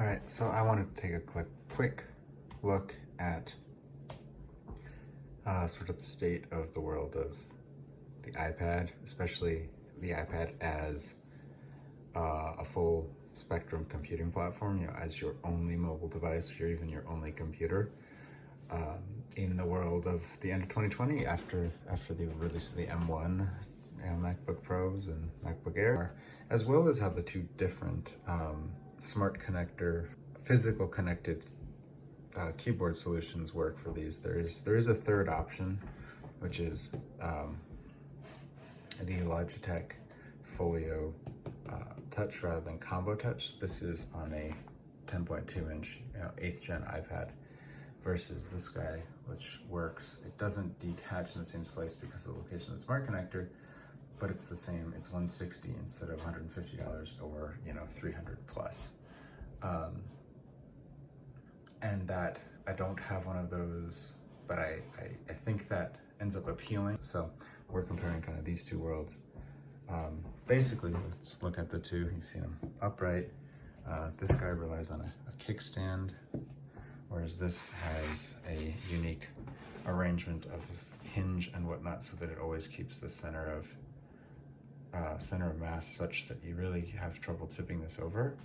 All right, so I wanted to take a quick look at sort of the state of the world of the iPad, especially the iPad as a full spectrum computing platform, as your only mobile device, or even your only computer. In the world of the end of 2020, after the release of the M1, MacBook Pros and MacBook Air, as well as how the two different smart connector, physical connected keyboard solutions work for these. There is a third option, which is the Logitech Folio Touch rather than Combo Touch. This is on a 10.2 inch 8th gen iPad versus this guy, which works. It doesn't detach in the same place because of the location of the smart connector, but it's the same. It's $160 instead of $150 or $300 plus. And that I don't have one of those, but I think that ends up appealing. So we're comparing kind of these two worlds. Basically, let's look at the two. You've seen them upright. This guy relies on a kickstand, whereas this has a unique arrangement of hinge and whatnot so that it always keeps the center of mass such that you really have trouble tipping this over.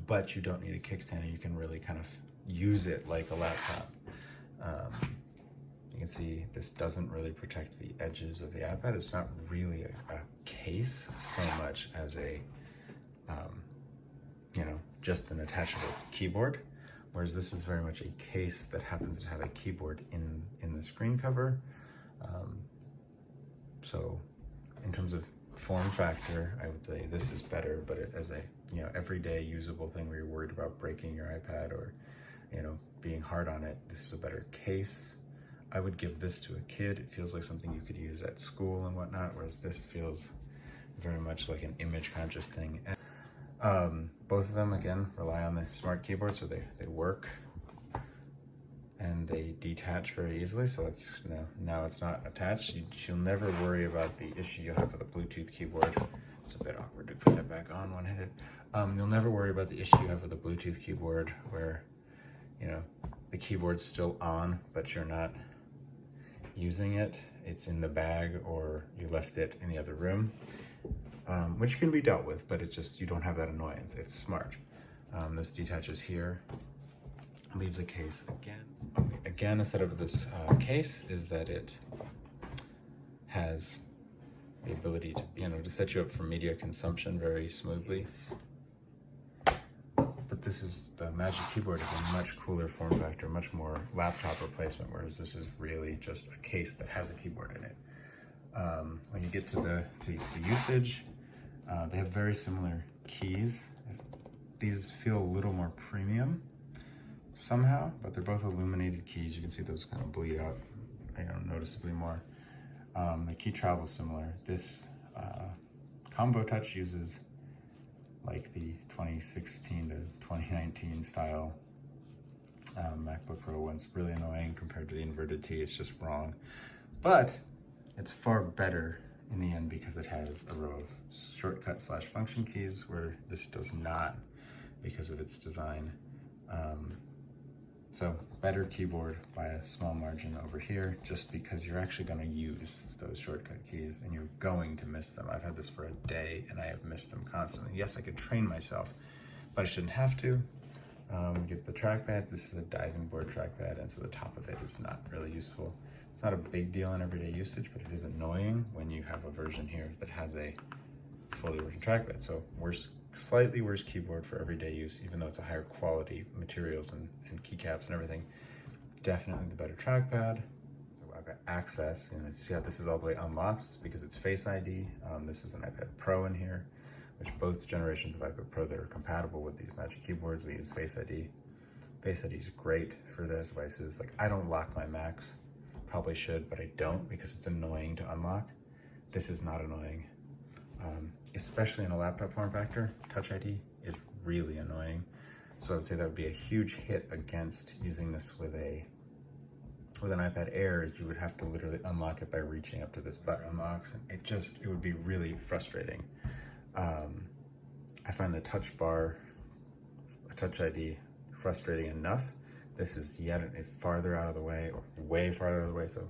But you don't need a kickstand, and you can really kind of use it like a laptop. You can see this doesn't really protect the edges of the iPad. It's not really a case so much as a, just an attachable keyboard, whereas this is very much a case that happens to have a keyboard in the screen cover. So in terms of form factor, I would say this is better, but as a everyday usable thing where you're worried about breaking your iPad or being hard on it, this is a better case. I would give this to a kid. It feels like something you could use at school and whatnot, whereas this feels very much like an image conscious thing. And, both of them, again, rely on the smart keyboard, so they work and they detach very easily. So it's now it's not attached. You'll never worry about the issue you have with a Bluetooth keyboard. It's a bit awkward to put that back on one-handed. You'll never worry about the issue you have with a Bluetooth keyboard where the keyboard's still on, but you're not using it. It's in the bag or you left it in the other room, which can be dealt with, but it's just, you don't have that annoyance. It's smart. This detaches here, leaves a case again. Again, a setup of this case is that it has the ability to, to set you up for media consumption very smoothly. But the Magic Keyboard is a much cooler form factor, much more laptop replacement, whereas this is really just a case that has a keyboard in it. When you get to the usage, they have very similar keys. These feel a little more premium somehow, but they're both illuminated keys. You can see those kind of bleed out, noticeably more. The key travel is similar. This Combo Touch uses like the 2016 to 2019 style MacBook Pro one's really annoying compared to the inverted T. It's just wrong, but it's far better in the end because it has a row of shortcut / function keys where this does not because of its design. So better keyboard by a small margin over here, just because you're actually going to use those shortcut keys and you're going to miss them. I've had this for a day and I have missed them constantly. Yes, I could train myself, but I shouldn't have to. Get the trackpad. This is a diving board trackpad, and so the top of it is not really useful. It's not a big deal in everyday usage, but it is annoying when you have a version here that has a fully working trackpad. So slightly worse keyboard for everyday use, even though it's a higher quality materials and keycaps and everything. Definitely the better trackpad. So I've got access, and see how this is all the way unlocked. It's because it's Face ID. This is an iPad Pro in here, which both generations of iPad Pro that are compatible with these Magic Keyboards, we use Face ID. Face ID is great for this devices. Like, I don't lock my Macs. Probably should, but I don't because it's annoying to unlock. This is not annoying. Especially in a laptop form factor, Touch ID is really annoying. So I would say that would be a huge hit against using this with an iPad Air, is you would have to literally unlock it by reaching up to this button unlocks, and it would be really frustrating. I find the touch bar, Touch ID, frustrating enough. This is yet farther out of the way, or way farther out of the way, so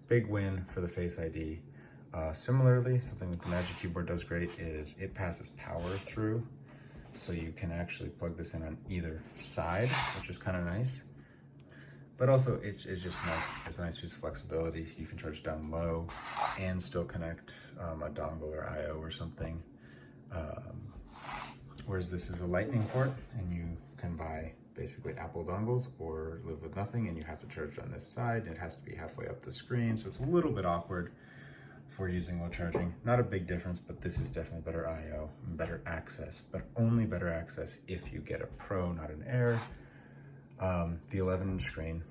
big win for the Face ID. Similarly, something that the Magic Keyboard does great is it passes power through, so you can actually plug this in on either side, which is kind of nice. But also, it's just nice. It's a nice piece of flexibility. You can charge down low and still connect a dongle or I/O or something. Whereas this is a lightning port, and you can buy basically Apple dongles or live with nothing, and you have to charge on this side, and it has to be halfway up the screen, so it's a little bit awkward for using while charging. Not a big difference, but this is definitely better I/O and better access, but only better access if you get a Pro, not an Air. The 11-inch screen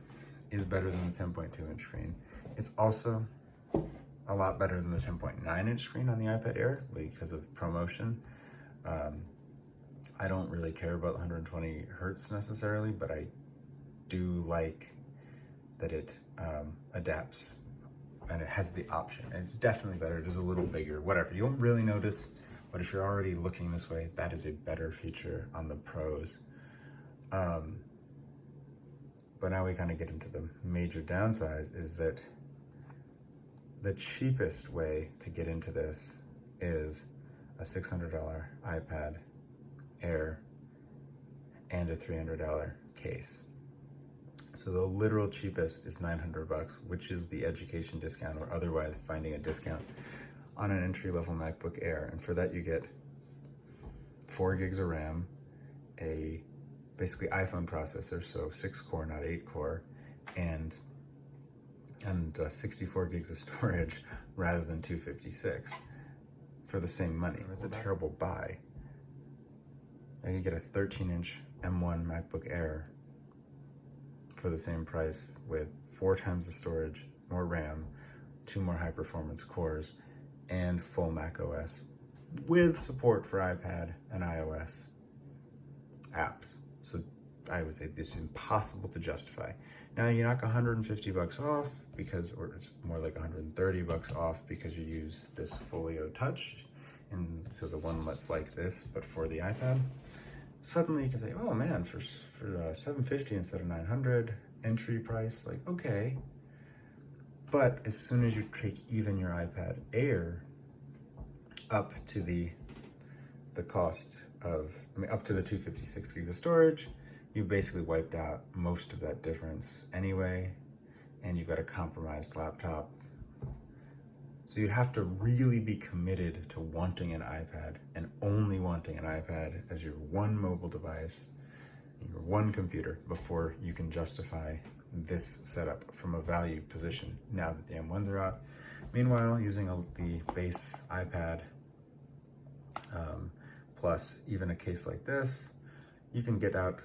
is better than the 10.2-inch screen. It's also a lot better than the 10.9-inch screen on the iPad Air because of ProMotion. I don't really care about 120 hertz necessarily, but I do like that it adapts and it has the option. And it's definitely better. It is a little bigger, whatever. You won't really notice, but if you're already looking this way, that is a better feature on the Pros. But now we kind of get into the major downsides, is that the cheapest way to get into this is a $600 iPad Air and a $300 case. So the literal cheapest is $900, which is the education discount, or otherwise finding a discount on an entry-level MacBook Air. And for that you get 4 gigs of RAM, a basically iPhone processor, so 6-core, not 8-core, and 64 gigs of storage rather than 256 for the same money. It's a terrible buy. I could get a 13-inch M1 MacBook Air for the same price with 4 times the storage, more RAM, 2 more high-performance cores, and full Mac OS with support for iPad and iOS apps. So I would say this is impossible to justify. Now you knock $150 off or it's more like $130 off because you use this Folio Touch, and so the one that's like this, but for the iPad. Suddenly you can say, oh man, for $750 instead of $900, entry price, like, okay. But as soon as you take even your iPad Air up to the cost of, up to the 256 gigs of storage, you've basically wiped out most of that difference anyway, and you've got a compromised laptop. So you'd have to really be committed to wanting an iPad and only wanting an iPad as your one mobile device, your one computer, before you can justify this setup from a value position now that the M1s are out. Meanwhile, using the base iPad plus even a case like this, you can get out,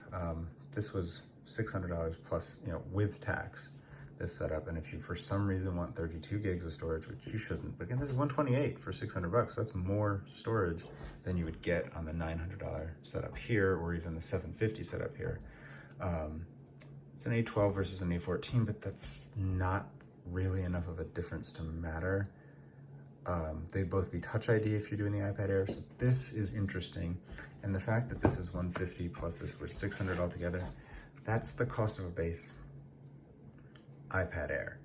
this was $600 plus, with tax, this setup. And if you for some reason want 32 gigs of storage, which you shouldn't, but again, this is 128 for $600, so that's more storage than you would get on the $900 setup here, or even the $750 setup here. It's an A12 versus an A14, but that's not really enough of a difference to matter. They'd both be Touch ID if you're doing the iPad Air, so this is interesting. And the fact that this is 150 plus this was 600 altogether, that's the cost of a base iPad Air.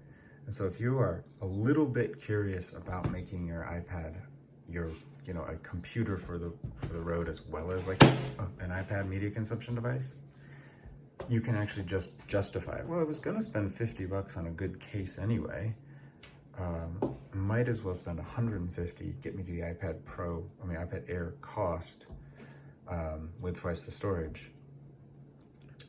And so if you are a little bit curious about making your iPad your, a computer for the road, as well as like an iPad media consumption device, you can actually just justify it. Well, I was gonna spend $50 on a good case anyway. Might as well spend $150, get me to the iPad Air cost with twice the storage.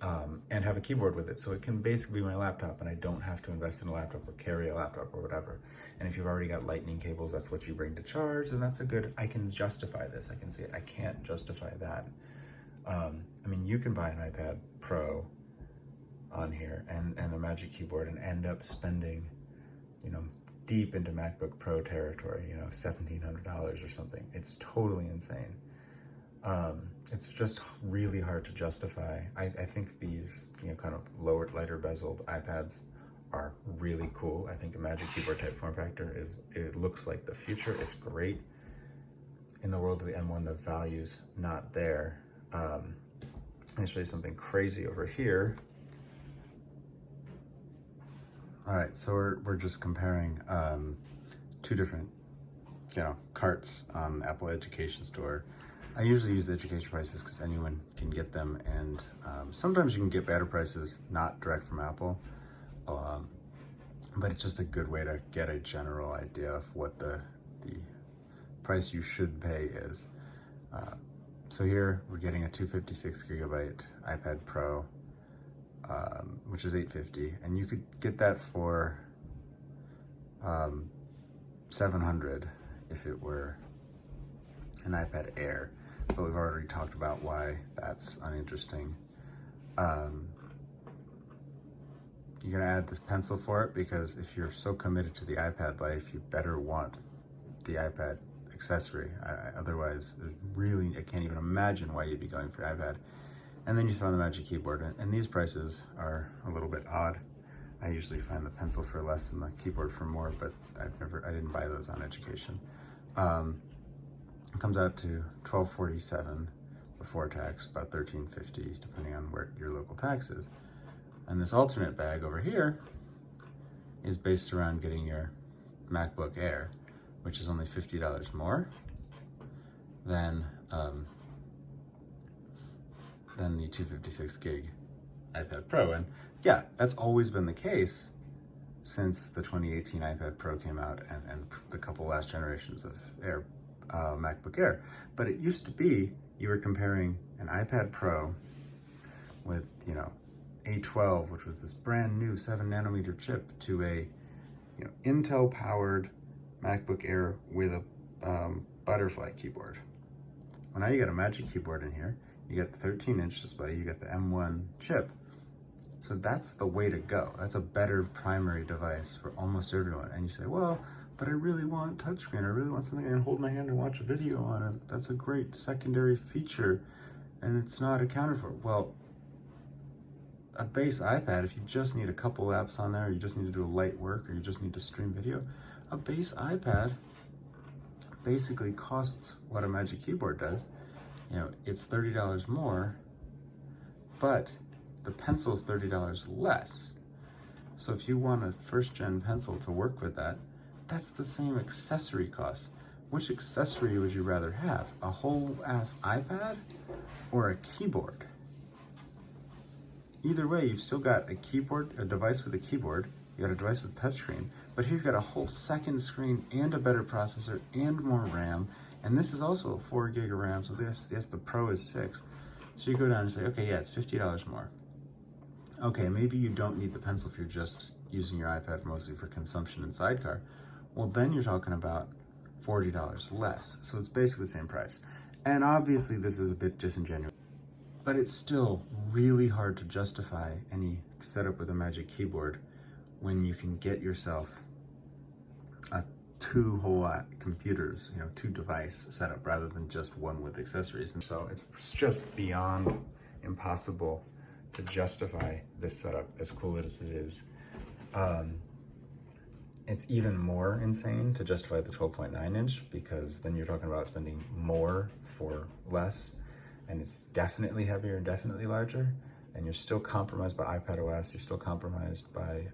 And have a keyboard with it, so it can basically be my laptop, and I don't have to invest in a laptop or carry a laptop or whatever. And if you've already got lightning cables, that's what you bring to charge, and that's I can justify this. I can see it. I can't justify that. You can buy an iPad Pro on here and a Magic Keyboard and end up spending, deep into MacBook Pro territory, $1,700 or something. It's totally insane. It's just really hard to justify. I think these, kind of lighter bezeled iPads are really cool. I think the Magic Keyboard type form factor it looks like the future. It's great. in the world of the M1, the value's not there. Let me show you something crazy over here. All right, so we're just comparing two different, carts on the Apple Education Store. I usually use the education prices because anyone can get them, and sometimes you can get better prices, not direct from Apple, but it's just a good way to get a general idea of what the price you should pay is. So here we're getting a 256 gigabyte iPad Pro, which is $850, and you could get that for $700 if it were an iPad Air, but we've already talked about why that's uninteresting. You're gonna add this pencil for it because if you're so committed to the iPad life, you better want the iPad accessory. Otherwise, I can't even imagine why you'd be going for iPad. And then you find the Magic Keyboard, and these prices are a little bit odd. I usually find the pencil for less and the keyboard for more, but I didn't buy those on education. It comes out to $1247 before tax, about $1350 depending on where your local tax is. And this alternate bag over here is based around getting your MacBook Air, which is only $50 more than the 256 gig iPad Pro. And yeah, that's always been the case since the 2018 iPad Pro came out and the couple last generations of MacBook Air. But it used to be you were comparing an iPad Pro with, A12, which was this brand new 7nm chip, to a Intel powered MacBook Air with a butterfly keyboard. Well, now you got a Magic Keyboard in here, you got the 13-inch display, you got the M1 chip. So that's the way to go. That's a better primary device for almost everyone. And you say, well, but I really want touchscreen. I really want something I can hold my hand and watch a video on it. That's a great secondary feature, and it's not accounted for. Well, a base iPad, if you just need a couple apps on there, or you just need to do light work, or you just need to stream video, a base iPad basically costs what a Magic Keyboard does. It's $30 more, but the pencil is $30 less. So if you want a first-gen pencil to work with that, that's the same accessory cost. Which accessory would you rather have? A whole-ass iPad or a keyboard? Either way, you've still got a keyboard, a device with a keyboard, you got a device with a touchscreen, but here you've got a whole second screen and a better processor and more RAM, and this is also a 4 gig of RAM, so yes, the Pro is 6. So you go down and say, okay, yeah, it's $50 more. Okay, maybe you don't need the pencil if you're just using your iPad mostly for consumption and sidecar. Well, then you're talking about $40 less, so it's basically the same price. And obviously this is a bit disingenuous, but it's still really hard to justify any setup with a Magic Keyboard when you can get yourself two whole computers, two device setup rather than just one with accessories. And so it's just beyond impossible to justify this setup, as cool as it is. It's even more insane to justify the 12.9 inch because then you're talking about spending more for less, and it's definitely heavier and definitely larger, and you're still compromised by iPadOS, you're still compromised by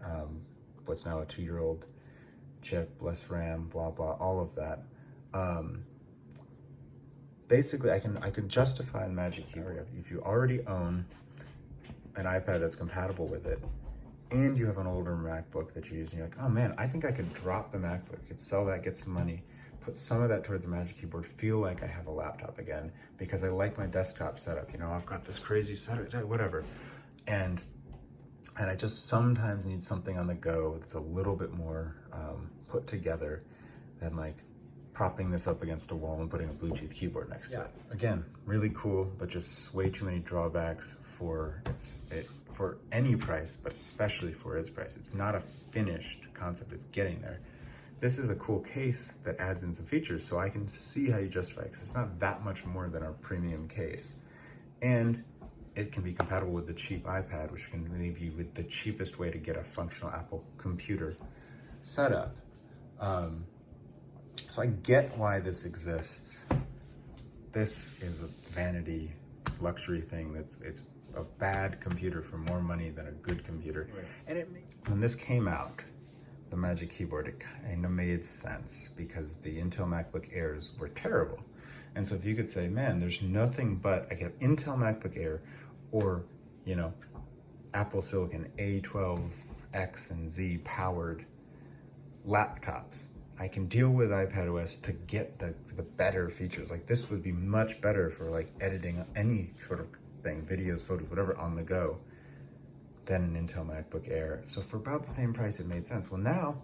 what's now a 2-year-old chip, less RAM, blah, blah, all of that. Basically, I could justify a Magic Keyboard if you already own an iPad that's compatible with it, and you have an older MacBook that you're using. You're like, oh man, I think I could drop the MacBook, could sell that, get some money, put some of that towards the Magic Keyboard, feel like I have a laptop again, because I like my desktop setup. I've got this crazy setup, whatever. And I just sometimes need something on the go that's a little bit more put together than like propping this up against a wall and putting a Bluetooth keyboard next to it. Again, really cool, but just way too many drawbacks for any price, but especially for its price. It's not a finished concept, it's getting there. This is a cool case that adds in some features, so I can see how you justify it, because it's not that much more than our premium case. And it can be compatible with the cheap iPad, which can leave you with the cheapest way to get a functional Apple computer setup. So I get why this exists. this is a vanity luxury thing. It's a bad computer for more money than a good computer. Right. And when this came out, the Magic Keyboard, it kind of made sense because the Intel MacBook Airs were terrible. And so if you could say, man, there's nothing but, I get Intel MacBook Air or, you know, Apple Silicon A12X and Z powered laptops, I can deal with iPadOS to get the better features. Like this would be much better for like editing any sort of thing, videos, photos, whatever on the go, than an Intel MacBook Air. So for about the same price, it made sense. Well, now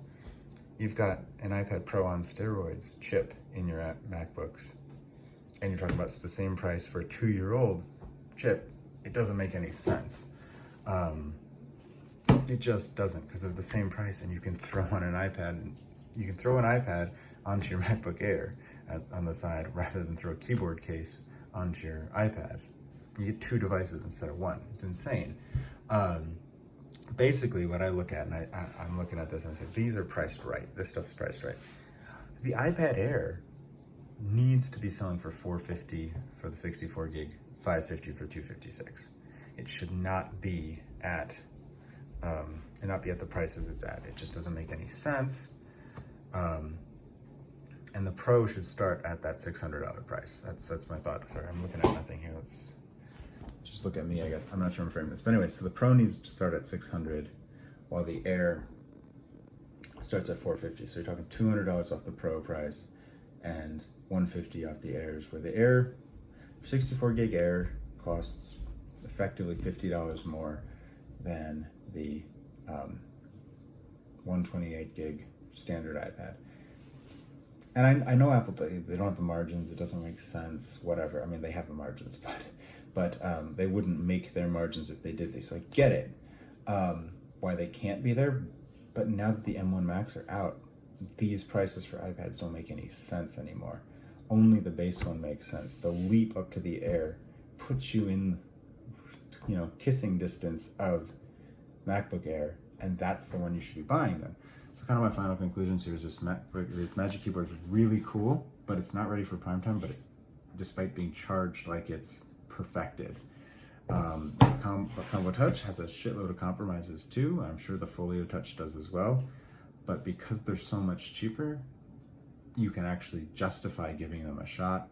you've got an iPad Pro on steroids chip in your MacBooks, and you're talking about the same price for a 2-year-old chip. It doesn't make any sense. It just doesn't, because of the same price, and you can throw on an iPad. You can throw an iPad onto your MacBook Air on the side rather than throw a keyboard case onto your iPad. You get 2 devices instead of 1. It's insane. Basically, what I look at, and I'm looking at this and I say, these are priced right. This stuff's priced right. The iPad Air needs to be selling for $450 for the 64 gig, $550 for 256. It should not be at the prices it's at. It just doesn't make any sense. And the Pro should start at that $600 price. That's my thought. Sorry, I'm looking at nothing here. Let's just look at me, I guess. I'm not sure I'm framing this. But anyway, so the Pro needs to start at $600 while the Air starts at $450. So you're talking $200 off the Pro price and $150 off the Airs, where the Air, 64 gig Air costs effectively $50 more than the 128 gig standard iPad. And I know Apple, they don't have the margins, it doesn't make sense, whatever. I mean, they have the margins, but they wouldn't make their margins if they did this. So I get it, why they can't be there. But now that the M1 Max are out, these prices for iPads don't make any sense anymore. Only the base one makes sense. The leap up to the Air puts you in, you know, kissing distance of MacBook Air, and that's the one you should be buying then. So kind of my final conclusions here is this Magic Keyboard is really cool, but it's not ready for prime time, but despite being charged like it's perfected. Combo Touch has a shitload of compromises too. I'm sure the Folio Touch does as well. But because they're so much cheaper, you can actually justify giving them a shot.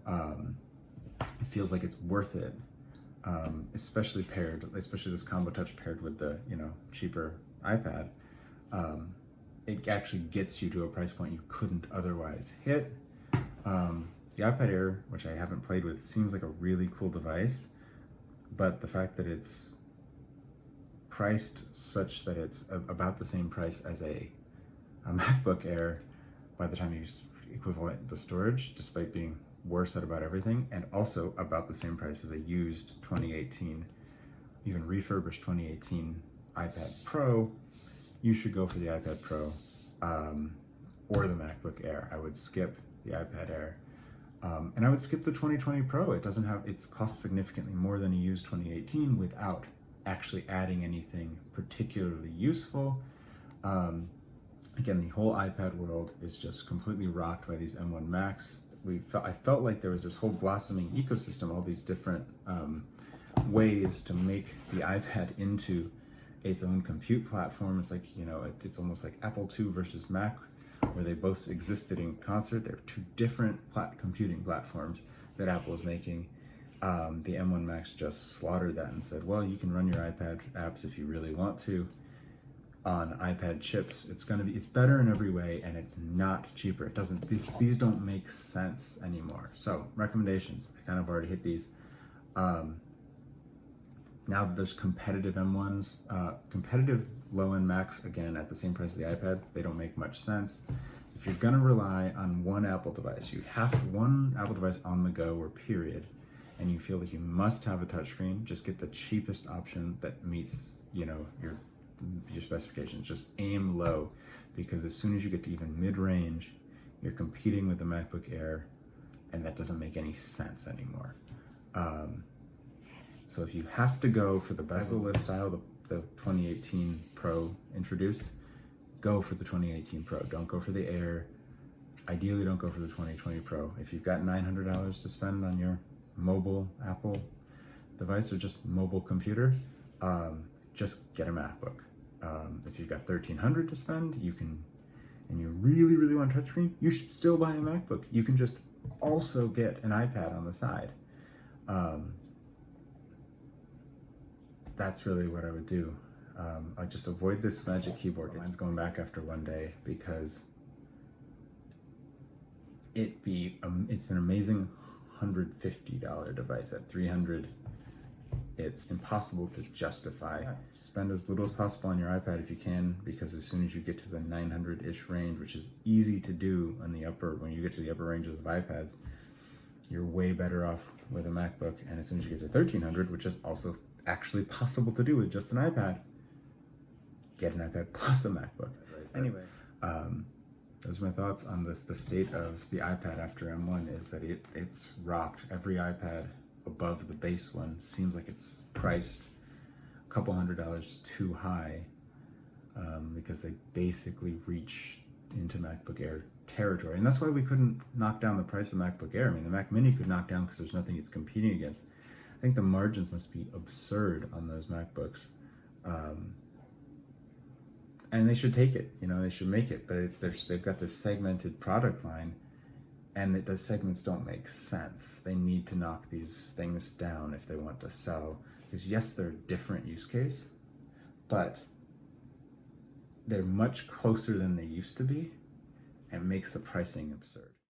It feels like it's worth it, especially this Combo Touch paired with the, you know, cheaper iPad. It actually gets you to a price point you couldn't otherwise hit. The iPad Air, which I haven't played with, seems like a really cool device, but the fact that it's priced such that it's about the same price as a MacBook Air by the time you equivalent the storage, despite being worse at about everything, and also about the same price as a used 2018, even refurbished 2018 iPad Pro, you should go for the iPad Pro or the MacBook Air. I would skip the iPad Air. And I would skip the 2020 Pro. It costs significantly more than a used 2018 without actually adding anything particularly useful. Again, the whole iPad world is just completely rocked by these M1 Max. I felt like there was this whole blossoming ecosystem, all these different ways to make the iPad into its own compute platform. It's like, you know, it's almost like Apple II versus Mac, where they both existed in concert. They're 2 different computing platforms that Apple was making. The M1 Max just slaughtered that and said, well, you can run your iPad apps if you really want to on iPad chips. It's better in every way, and it's not cheaper. These don't make sense anymore. So recommendations, I kind of already hit these. Now that there's competitive M1s, competitive low-end Macs, again, at the same price as the iPads, they don't make much sense. So if you're gonna rely on one Apple device, you have one Apple device on the go or period, and you feel like you must have a touchscreen, just get the cheapest option that meets, you know, your specifications. Just aim low, because as soon as you get to even mid-range, you're competing with the MacBook Air, and that doesn't make any sense anymore. So if you have to go for the bezel-less style, the 2018 Pro introduced, go for the 2018 Pro. Don't go for the Air. ideally don't go for the 2020 Pro. If you've got $900 to spend on your mobile Apple device or just mobile computer, just get a MacBook. If you've got $1,300 to spend, and you really, really want a touchscreen, you should still buy a MacBook. You can just also get an iPad on the side. That's really what I would do. I just avoid this Magic Keyboard. Mine's going back after one day because it's an amazing $150 device. At $300, it's impossible to justify. Spend as little as possible on your iPad if you can, because as soon as you get to the 900-ish range, which is easy to do when you get to the upper ranges of iPads, you're way better off with a MacBook. And as soon as you get to 1300, which is also actually possible to do with just an iPad, get an iPad plus a MacBook. Anyway, those are my thoughts on this. The state of the iPad after M1 is that it's rocked. Every iPad above the base one seems like it's priced a couple $100 too high, because they basically reach into MacBook Air territory. And that's why we couldn't knock down the price of MacBook Air. I mean, the Mac Mini could knock down because there's nothing it's competing against. I think the margins must be absurd on those MacBooks. And they should take it, they should make it, but they've got this segmented product line, and the segments don't make sense. They need to knock these things down if they want to sell, because yes, they're a different use case, but they're much closer than they used to be, and makes the pricing absurd.